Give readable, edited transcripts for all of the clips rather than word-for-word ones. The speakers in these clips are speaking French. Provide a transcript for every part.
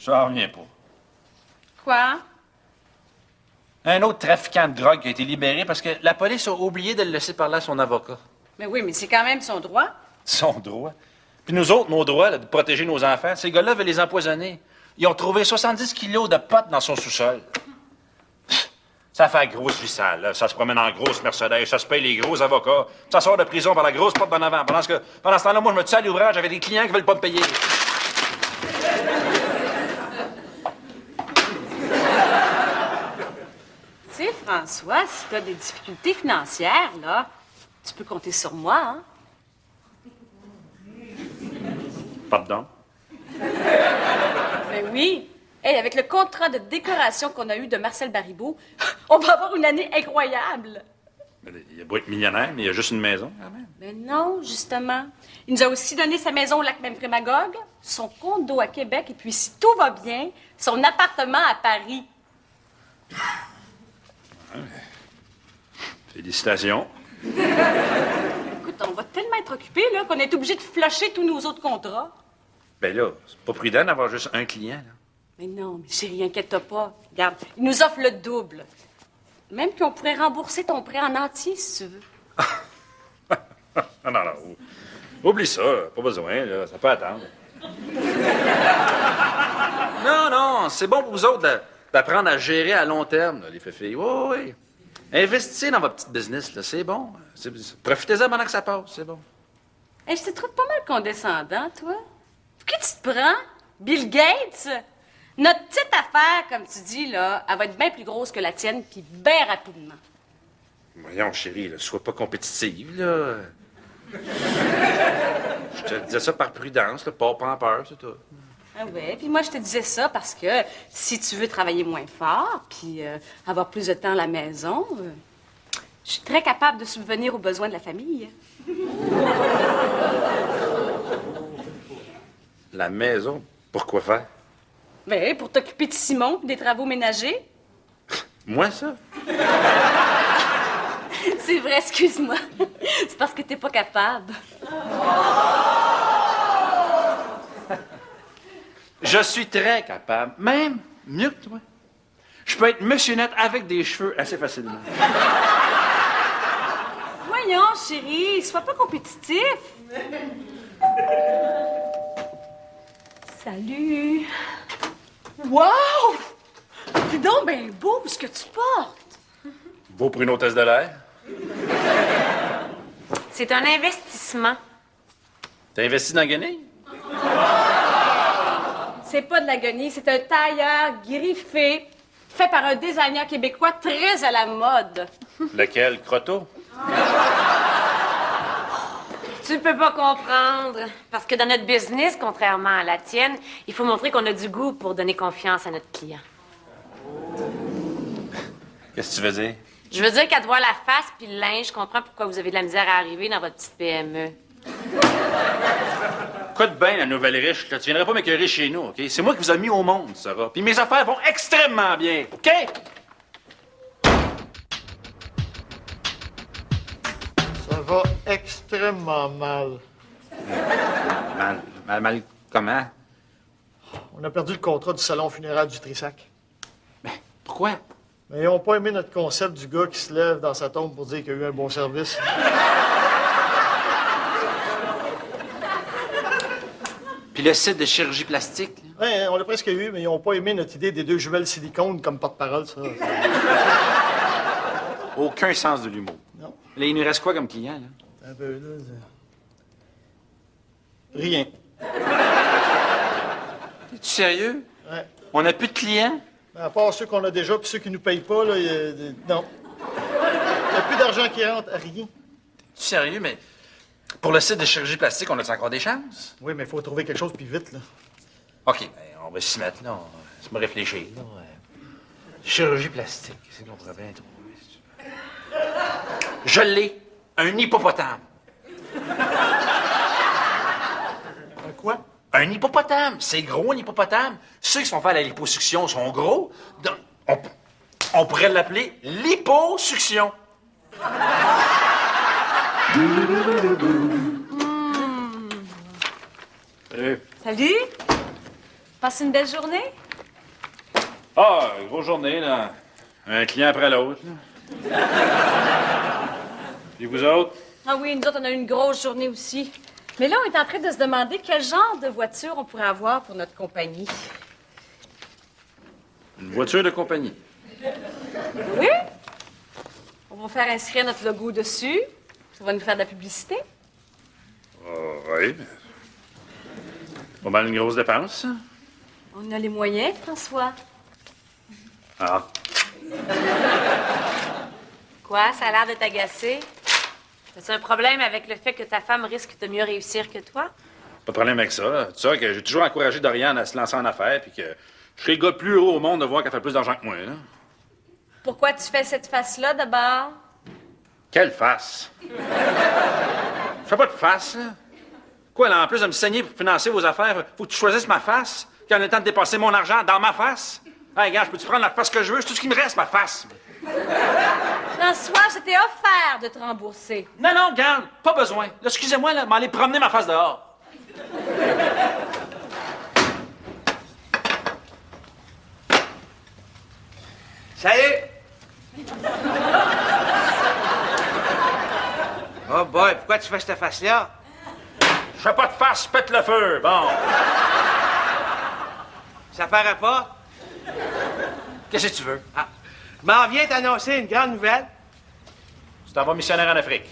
J'en reviens pas. Quoi? Un autre trafiquant de drogue qui a été libéré parce que la police a oublié de le laisser parler à son avocat. Mais oui, mais c'est quand même son droit. Son droit. Puis nous autres, nos droits là, de protéger nos enfants, ces gars-là veulent les empoisonner. Ils ont trouvé 70 kilos de potes dans son sous-sol. Ça fait la grosse vie sale, là. Ça se promène en grosse Mercedes, ça se paye les gros avocats, ça sort de prison par la grosse porte d'en avant. Pendant ce temps-là, moi, je me tue à l'ouvrage, j'avais des clients qui veulent pas me payer. Tu sais, François, si t'as des difficultés financières, là, tu peux compter sur moi, hein? Pardon? Ben oui. Hey, avec le contrat de décoration qu'on a eu de Marcel Baribeau, on va avoir une année incroyable. Il a beau être millionnaire, mais il a juste une maison, quand même. Mais non, justement. Il nous a aussi donné sa maison au lac Memphremagog, son condo à Québec, et puis, si tout va bien, son appartement à Paris. Félicitations. Écoute, on va tellement être occupés, là, qu'on est obligé de flusher tous nos autres contrats. Ben là, c'est pas prudent d'avoir juste un client, là. Mais non, mais chérie, inquiète-toi pas. Regarde, il nous offre le double. Même qu'on pourrait rembourser ton prêt en entier, si tu veux. Non. Oublie ça, pas besoin, là. Ça peut attendre. Non, c'est bon pour vous autres d'apprendre à gérer à long terme, là, les filles. Oui. Investissez dans votre petite business, là, c'est bon. Profitez-en pendant que ça passe, c'est bon. Hey, je te trouve pas mal condescendant, toi. Pour qui tu te prends? Bill Gates? Notre petite affaire, comme tu dis, là, elle va être bien plus grosse que la tienne, puis bien rapidement. Voyons, chérie, là, sois pas compétitive, là. Je te disais ça par prudence, là, pas en peur, c'est tout. Ah ouais, puis moi, je te disais ça parce que si tu veux travailler moins fort, puis avoir plus de temps à la maison, je suis très capable de subvenir aux besoins de la famille. La maison, pourquoi faire? Ben, pour t'occuper de Simon, des travaux ménagers. Moi, ça? C'est vrai, excuse-moi. C'est parce que t'es pas capable. Je suis très capable, même mieux que toi. Je peux être monsieur net avec des cheveux assez facilement. Voyons, chérie, sois pas compétitif. Salut. Wow! C'est donc bien beau ce que tu portes. Beau pour une hôtesse de l'air. C'est un investissement. T'as investi dans Guenille? C'est pas de la guenille, c'est un tailleur griffé, fait par un designer québécois très à la mode. Lequel? Croteau? Tu peux pas comprendre. Parce que dans notre business, contrairement à la tienne, il faut montrer qu'on a du goût pour donner confiance à notre client. Qu'est-ce que tu veux dire? Je veux dire qu'à te voir la face puis le linge, je comprends pourquoi vous avez de la misère à arriver dans votre petite PME. Écoute bien, la nouvelle riche, là. Tu viendrais pas m'écœurer chez nous, OK? C'est moi qui vous ai mis au monde, Sarah. Puis mes affaires vont extrêmement bien, OK? Ça va extrêmement mal. Mal comment? On a perdu le contrat du salon funéraire du Trissac. Pourquoi? Mais ils n'ont pas aimé notre concept du gars qui se lève dans sa tombe pour dire qu'il a eu un bon service. Puis le site de chirurgie plastique, là? Ouais, on l'a presque eu, mais ils n'ont pas aimé notre idée des 2 jumelles silicone comme porte-parole, ça. Aucun sens de l'humour. Non. Là, il nous reste quoi comme client, là? Un peu, là. Rien. Es-tu sérieux? Ouais. On n'a plus de clients? À part ceux qu'on a déjà, puis ceux qui nous payent pas, là, non. Il n'y a plus d'argent qui rentre, rien. Es-tu sérieux? Mais pour le site de chirurgie plastique, on a encore des chances? Oui, mais il faut trouver quelque chose, puis vite, là. OK, ben, on va s'y mettre, là. On va se me réfléchir, là. Chirurgie plastique, c'est qu'on pourrait bien trouver. Je l'ai, un hippopotame. Un quoi? Un hippopotame, c'est gros, un hippopotame. Ceux qui se font faire la liposuction sont gros. Donc, on pourrait l'appeler liposuction. Salut! Passe une belle journée? Ah, grosse journée, là. Un client après l'autre, là. Puis vous autres? Ah oui, nous autres, on a eu une grosse journée aussi. Mais là, on est en train de se demander quel genre de voiture on pourrait avoir pour notre compagnie. Une voiture de compagnie. Oui? On va faire inscrire notre logo dessus. Ça va nous faire de la publicité. Oui. Pas mal une grosse dépense, ça. On a les moyens, François. Ah. Quoi? Ça a l'air de t'agacer? T'as-tu un problème avec le fait que ta femme risque de mieux réussir que toi? Pas de problème avec ça, là. Tu sais que j'ai toujours encouragé Doriane à se lancer en affaires, puis que je serais le gars le plus heureux au monde de voir qu'elle fait plus d'argent que moi, là. Pourquoi tu fais cette face-là, d'abord? Quelle face! Je fais pas de face, là. Quoi, là, en plus de me saigner pour financer vos affaires, faut que tu choisisses ma face? Quand on a le temps de dépenser mon argent dans ma face? Hey, gars, je peux-tu prendre la face que je veux? C'est tout ce qui me reste, ma face. François, je t'ai offert de te rembourser. Non, non, garde, pas besoin. Là, excusez-moi, là, m'aller promener ma face dehors. Salut! Oh boy, pourquoi tu fais cette face-là? Je fais pas de face, je pète le feu. Bon. Ça paraît pas? Qu'est-ce que tu veux? Ah, je m'en viens t'annoncer une grande nouvelle. Tu t'en vas missionnaire en Afrique.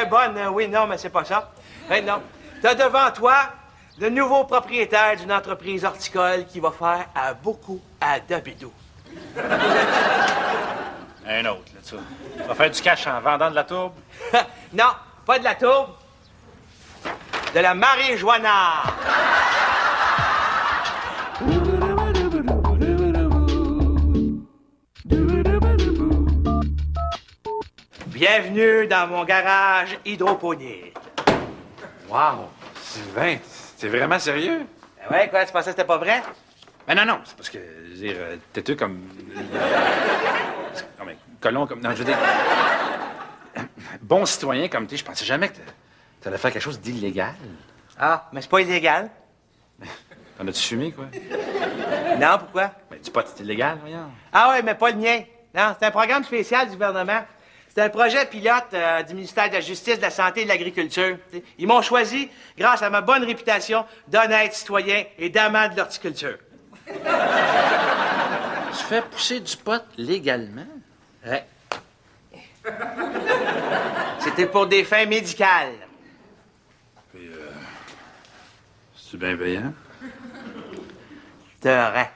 Bonne, oui, non, mais c'est pas ça. Non. T'as devant toi le nouveau propriétaire d'une entreprise horticole qui va faire beaucoup à Dabidou. Un autre, là, tu vois. Tu vas faire du cash en vendant de la tourbe? Non, pas de la tourbe. De la marijuana. Bienvenue dans mon garage hydroponique. Wow! Sylvain, t'es vraiment sérieux? Ouais, quoi, tu pensais que c'était pas vrai? Ben non, non, c'est parce que, je veux dire, têteux comme... comme un colon, comme... Non, je veux dire... Bon citoyen comme t'es, je pensais jamais que t'allais faire quelque chose d'illégal. Ah, mais c'est pas illégal. T'en as-tu fumé, quoi? Non, pourquoi? Ben, du pot, c'est illégal, voyons. Ah ouais, mais pas le mien. Non, c'est un programme spécial du gouvernement. C'est un projet pilote du ministère de la Justice, de la Santé et de l'Agriculture. T'sais. Ils m'ont choisi grâce à ma bonne réputation d'honnête citoyen et d'amant de l'horticulture. Tu fais pousser du pot légalement? Ouais. C'était pour des fins médicales. Puis, c'est-tu bien payant? T'aurais.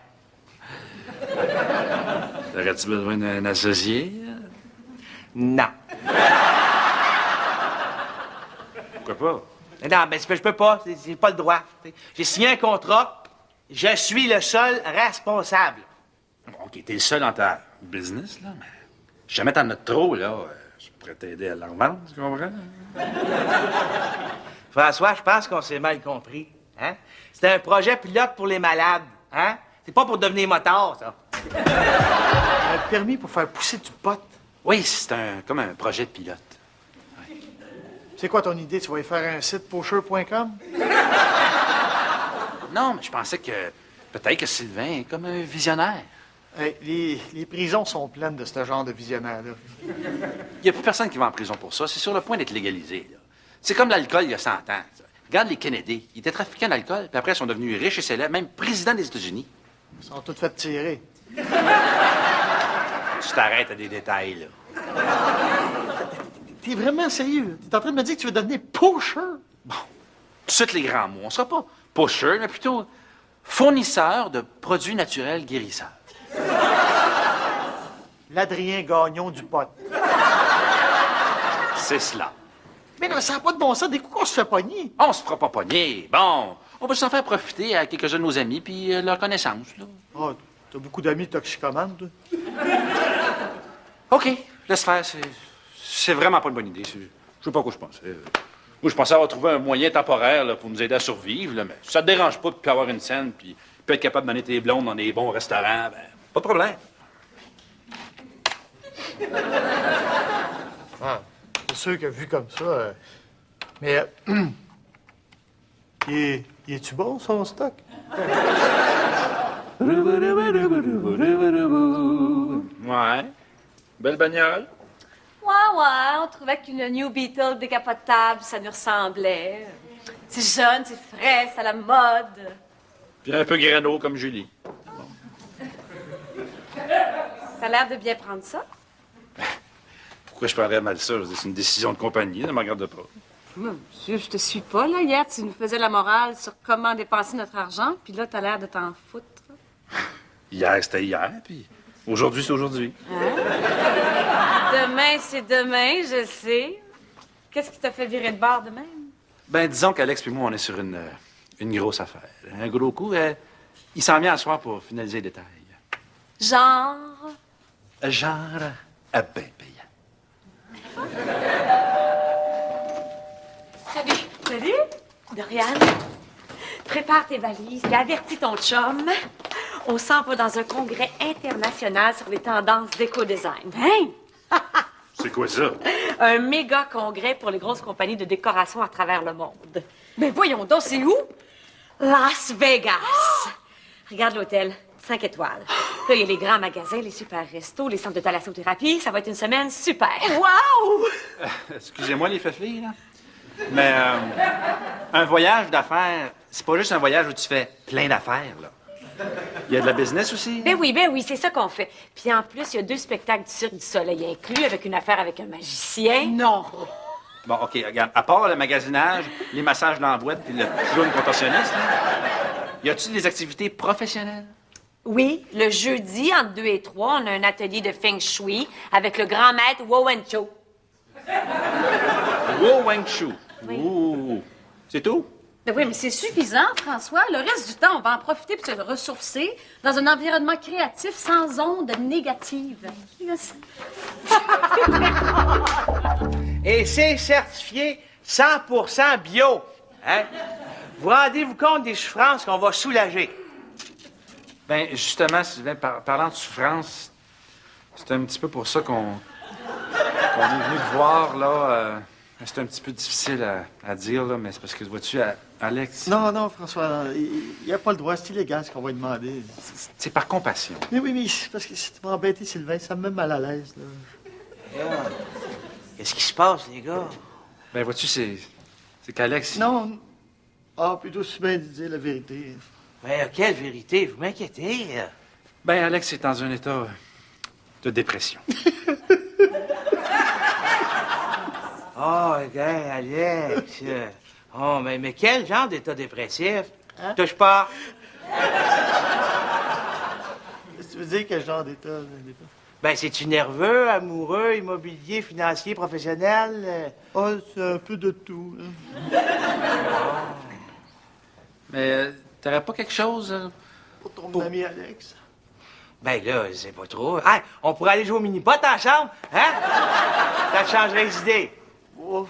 T'aurais-tu besoin d'un associé? Non. Pourquoi pas? Non, ben je peux pas. J'ai pas le droit. T'sais. J'ai signé un contrat. Je suis le seul responsable. Bon, OK, t'es le seul dans ta business, là, mais si jamais t'en as trop, là, je pourrais t'aider à la revendre, tu comprends? François, je pense qu'on s'est mal compris. Hein? C'était un projet pilote pour les malades. Hein? C'est pas pour devenir motard, ça. Un permis pour faire pousser du pot. Oui, c'est comme un projet de pilote. C'est quoi ton idée? Tu vas y faire un site pocheur.com? Non, mais je pensais que peut-être que Sylvain est comme un visionnaire. Hey, les prisons sont pleines de ce genre de visionnaire-là. Il n'y a plus personne qui va en prison pour ça. C'est sur le point d'être légalisé, là. C'est comme l'alcool il y a 100 ans. Ça. Regarde les Kennedy. Ils étaient trafiquants d'alcool, puis après, ils sont devenus riches et célèbres, même président des États-Unis. Ils sont tous fait tirer. Tu t'arrêtes à des détails, là. T'es vraiment sérieux? T'es en train de me dire que tu veux devenir pusher? Tout de suite, les grands mots. On ne sera pas pusher, mais plutôt fournisseur de produits naturels guérisseurs. L'Adrien Gagnon du pot. C'est cela. Mais non, ça n'a pas de bon sens. Des coups qu'on se fait pogner. On se fera pas pogner. Bon, on va s'en faire profiter à quelques-uns de nos amis puis leur connaissance, là. Ah, t'as beaucoup d'amis toxicomanes, toi. OK, laisse faire. C'est vraiment pas une bonne idée. Je sais pas à quoi je pense. Moi, je pensais avoir trouvé un moyen temporaire là, pour nous aider à survivre, là, mais si ça te dérange pas de avoir une scène puis être capable d'amener tes blondes dans des bons restaurants, ben, pas de problème. Ah, c'est sûr que vu comme ça... mais... il est-tu bon, son stock? Ouais. Belle bagnole. Ouais, on trouvait qu'une New Beetle décapotable, ça nous ressemblait. C'est jeune, c'est frais, c'est à la mode. Puis un peu grano comme Julie. T'as l'air de bien prendre ça. Pourquoi je prendrais mal ça? Je veux dire, c'est une décision de compagnie, ne me regarde pas. Monsieur, je te suis pas, là. Hier, tu nous faisais la morale sur comment dépenser notre argent, puis là, t'as l'air de t'en foutre. Hier, c'était hier, puis aujourd'hui, c'est aujourd'hui. Demain, c'est demain, je sais. Qu'est-ce qui t'a fait virer de bord de même? Ben, disons qu'Alex et moi, on est sur une grosse affaire. Un gros coup, il s'en vient à soir pour finaliser les détails. Genre? Genre, à ben payant. Salut, Dorian. Prépare tes valises et avertis ton chum. On s'en va dans un congrès international sur les tendances d'éco-design. Hein? C'est quoi ça? Un méga congrès pour les grosses compagnies de décoration à travers le monde. Ben voyons donc, c'est où? Las Vegas. Regarde l'hôtel. 5 étoiles. Là, il y a les grands magasins, les super restos, les centres de thalassothérapie. Ça va être une semaine super. Wow! Excusez-moi, les filles, là. Mais un voyage d'affaires, c'est pas juste un voyage où tu fais plein d'affaires, là. Il y a de la business aussi. Ben oui, c'est ça qu'on fait. Puis en plus, il y a 2 spectacles du Cirque du Soleil inclus, avec une affaire avec un magicien. Non. Bon, OK, regarde. À part le magasinage, les massages dans la boîte puis le clown contorsionniste, là, y a-tu des activités professionnelles? Oui, le jeudi, entre 2 et 3, on a un atelier de Feng Shui avec le grand maître Wen Cho. Weng Shu. Ouh. C'est tout? Ben oui, mais c'est suffisant, François. Le reste du temps, on va en profiter pour se ressourcer dans un environnement créatif sans ondes négatives. Et c'est certifié 100% bio. Hein? Vous rendez-vous compte des souffrances qu'on va soulager? Ben, justement, Sylvain, parlant de souffrance, c'est un petit peu pour ça qu'on est venu te voir, là. C'est un petit peu difficile à dire, là, mais c'est parce que, vois-tu, Alex... Non, François, il a pas le droit. C'est illégal ce qu'on va lui demander. C'est par compassion. Mais oui, c'est parce que si tu m'as embêté, Sylvain, ça me met mal à l'aise, là. Qu'est-ce qui se passe, les gars? Ben, vois-tu, c'est qu'Alex... Non. Ah, plutôt si bien de dire la vérité. Ben, quelle vérité? Vous m'inquiétez. Ben, Alex est dans un état de dépression. Oh, regarde, Alex. Oh, mais quel genre d'état dépressif? Hein? Touche pas. Qu'est-ce que tu veux dire, quel genre d'état? Ben, c'est-tu nerveux, amoureux, immobilier, financier, professionnel? Ah, c'est un peu de tout, là. Mais t'aurais pas quelque chose... Pour ton ami Alex. Ben là, c'est pas trop. Ah, on pourrait aller jouer au mini-pot en chambre, hein? Ça te changerait les idées. Oh,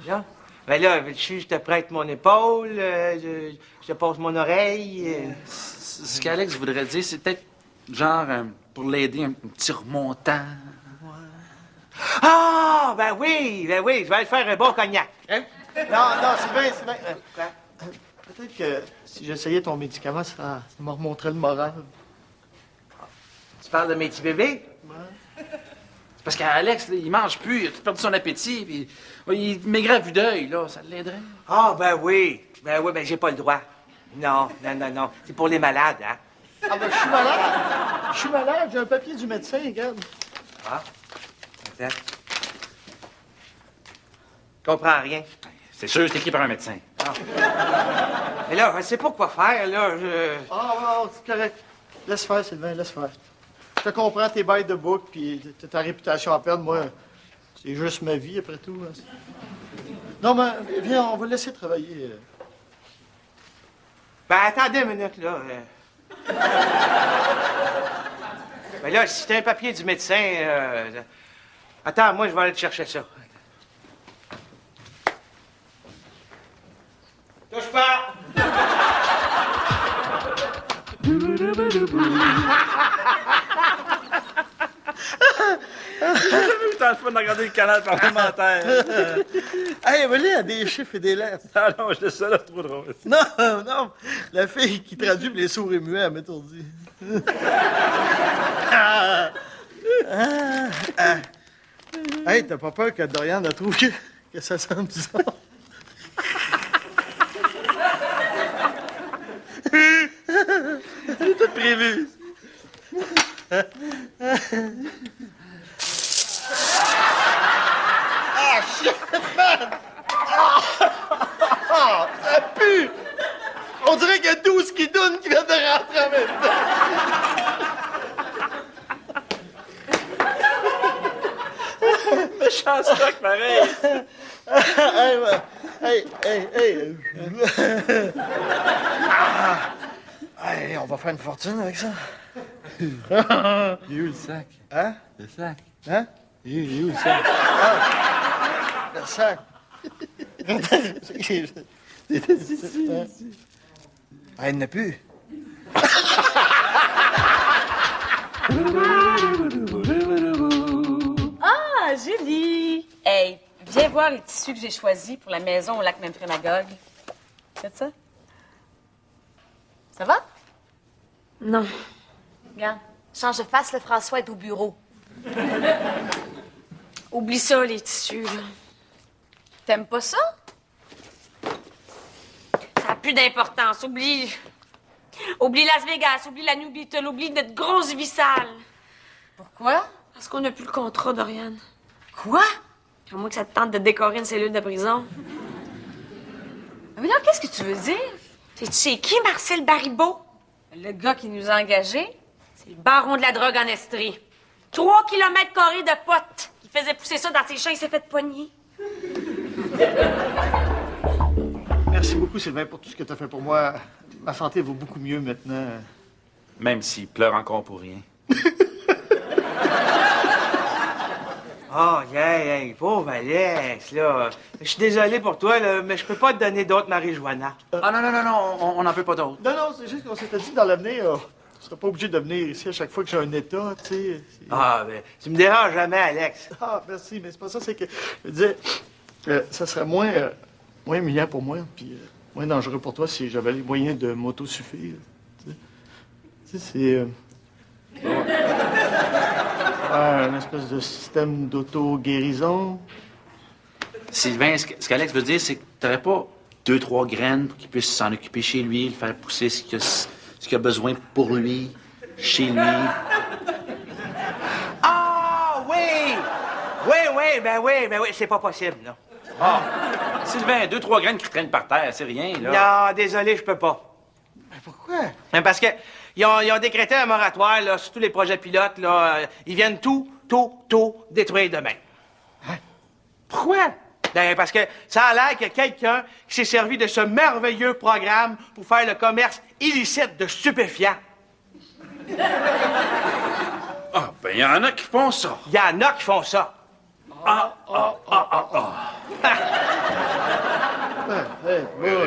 Là? Ben là, je te prête mon épaule, je te pose mon oreille. Ce qu'Alex voudrait dire, c'est peut-être, genre, pour l'aider, un petit remontant. Ah, ben oui, je vais aller faire un bon cognac. Hein? Non, Sylvain. Peut-être que si j'essayais ton médicament, ça me remonterait le moral. Tu parles de mes petits bébés? C'est parce qu'Alex, là, il mange plus, il a tout perdu son appétit, puis il maigrait à vue d'œil, là, ça l'aiderait. Ah, ben oui, j'ai pas le droit. Non. C'est pour les malades, hein? Ah, ben, je suis malade, j'ai un papier du médecin, regarde. Ah, attends. Je comprends rien. C'est sûr, c'est écrit par un médecin. Mais là, je sais pas quoi faire, là. Ah, c'est correct. Laisse faire, Sylvain, laisse faire. Je te comprends, tes bails de bouc, puis t'as ta réputation à perdre. Moi, c'est juste ma vie, après tout. Hein. Non, mais viens, on va le laisser travailler. Ben, attendez une minute, là. Ben là, si t'as un papier du médecin... Attends, moi, je vais aller te chercher ça. Touche pas! Putain, le fun de regarder le canal parlementaire. Hey, Emily a des chiffres et des lettres. Ah non, je laisse ça là, trop drôle. Non, non, la fille qui traduit les sourds et muets, elle m'étourdit. Hey, t'as pas peur que Dorian a trouvé que ça sent bizarre? C'est tout prévu. Ah, shit, man! Ah, ça pue! On dirait qu'il y a 12 kidounes qui viennent de rentrer en même temps. Méchant stock, pareil. Hey, ouais. Hey. Hey, on va faire une fortune avec ça. Il est où le sac? Hein? Le sac? Hein? Il est où le sac? Le sac. Ah, il n'y en a plus. Ah, Julie! Hey, viens voir les tissus que j'ai choisis pour la maison au lac Memphremagog. C'est ça? Ça va? Non. Regarde. Change de face, le François est au bureau. Oublie ça, les tissus, là. T'aimes pas ça? Ça n'a plus d'importance. Oublie Las Vegas, oublie la New Beetle, oublie notre grosse vie sale. Pourquoi? Parce qu'on n'a plus le contrat, Dorian. Quoi? À moins que ça te tente de décorer une cellule de prison. Mais là, qu'est-ce que tu veux dire? C'est qui, Marcel Baribeau? Le gars qui nous a engagés? C'est le baron de la drogue en Estrie. 3 kilomètres carrés de potes. Il faisait pousser ça dans ses champs, il s'est fait poigner. Merci beaucoup, Sylvain, pour tout ce que tu as fait pour moi. Ma santé vaut beaucoup mieux maintenant. Même s'il pleure encore pour rien. Oh, hey, pauvre Alex, là. Je suis désolé pour toi, là, mais je peux pas te donner d'autres marijuana. Ah non, on n'en veut pas d'autres. Non, c'est juste qu'on s'était dit dans l'avenir, tu seras pas obligé de venir ici à chaque fois que j'ai un état, tu sais. Ah, ben, tu me déranges jamais, Alex. Ah, merci, mais c'est pas ça, c'est que, je disais, ça serait moins humiliant pour moi, puis moins dangereux pour toi si j'avais les moyens de m'autosuffire. Tu sais, c'est... une espèce de système d'auto-guérison. Sylvain, ce qu'Alex veut dire, c'est que t'aurais pas 2-3 graines pour qu'il puisse s'en occuper chez lui, le faire pousser ce qu'il a besoin pour lui, chez lui. Ah, oui! Oui, c'est pas possible, non. Sylvain, 2-3 graines qui traînent par terre, c'est rien, là. Non, désolé, je peux pas. Mais pourquoi? Ben, parce que ils ont décrété un moratoire, là, sur tous les projets pilotes, là. Ils viennent tout détruire demain. Hein? Pourquoi? Ben, parce que ça a l'air qu'il y a quelqu'un qui s'est servi de ce merveilleux programme pour faire le commerce illicite de stupéfiants. Ah, ben, il y en a qui font ça. Il y en a qui font ça. Hey.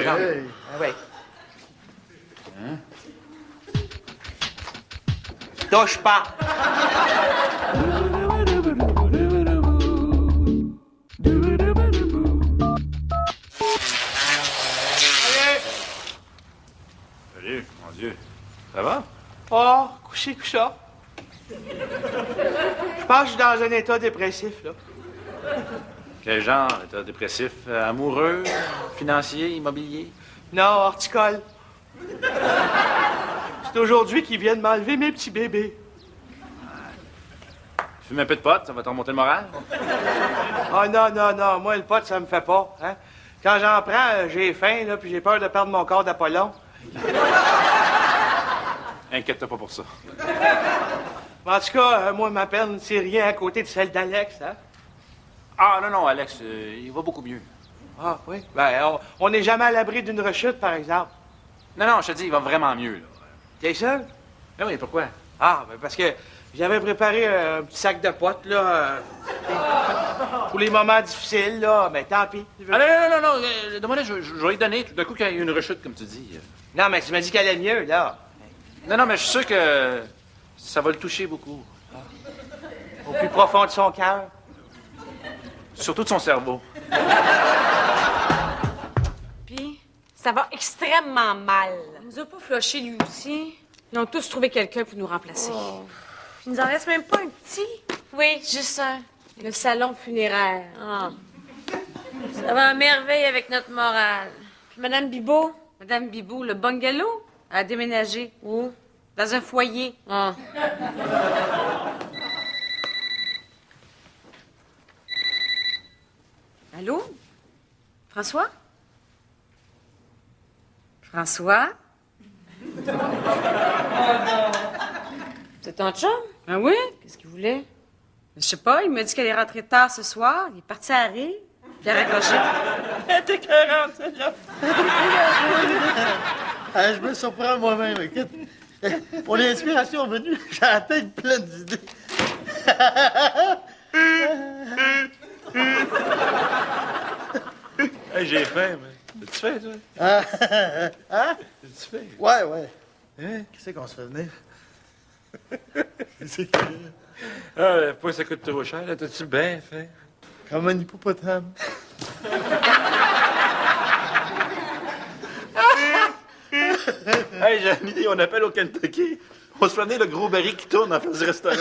Ah oui. Touche pas. Salut, mon Dieu. Ça va? Oh, couché. Je pense que je suis dans un état dépressif, là. Quel genre? État dépressif? Amoureux? Financier? Immobilier? Non, horticole. C'est aujourd'hui qu'ils viennent m'enlever mes petits bébés. Fume un peu de pot, ça va te remonter le moral? Oh non, moi, le pot, ça me fait pas, hein. Quand j'en prends, j'ai faim, là, puis j'ai peur de perdre mon corps d'Apollon. Inquiète-toi pas pour ça. En tout cas, moi, ma peine, c'est rien à côté de celle d'Alex, hein. Ah, non, Alex, il va beaucoup mieux. Ah, oui? Ben, on n'est jamais à l'abri d'une rechute, par exemple. Non, je te dis, il va vraiment mieux, là. T'es sûr? Ah oui, pourquoi? Ah, ben parce que j'avais préparé un petit sac de potes, là, pour les moments difficiles, là, mais tant pis. Ah non, demande, je vais lui donner tout d'un coup qu'il y a eu une rechute, comme tu dis. Non, mais tu m'as dit qu'elle allait mieux, là. Non, mais je suis sûr que ça va le toucher beaucoup. Au plus profond de son cœur. Surtout de son cerveau. Puis, ça va extrêmement mal. Il nous a pas flushé, lui aussi. Ils ont tous trouvé quelqu'un pour nous remplacer. Il nous en reste même pas un petit. Oui, juste un. Le salon funéraire. Ah. Ça va à merveille avec notre morale. Puis Madame Bibot? Madame Bibou, le bungalow a déménagé. Où? Dans un foyer. Ah. Allô? François? François? C'est ton chum? Ah oui? Qu'est-ce qu'il voulait? Je sais pas, il m'a dit qu'elle est rentrée tard ce soir. Il est parti à rire. Puis il a raccroché. T'es écœurante, celle-là. Ah, je me surprends moi-même, écoute. Pour l'inspiration venue, j'ai la tête pleine d'idées. Hey, j'ai faim, mais. T'as-tu faim, toi? Hein? T'as-tu faim? Ouais. Hein? Qu'est-ce qu'on se fait venir? C'est que... Ah, pas ça coûte trop cher, là. T'as-tu bien faim? Comme un hippopotame. Hey, j'ai une idée, on appelle au Kentucky. On se fait venir le gros baril qui tourne en face du restaurant.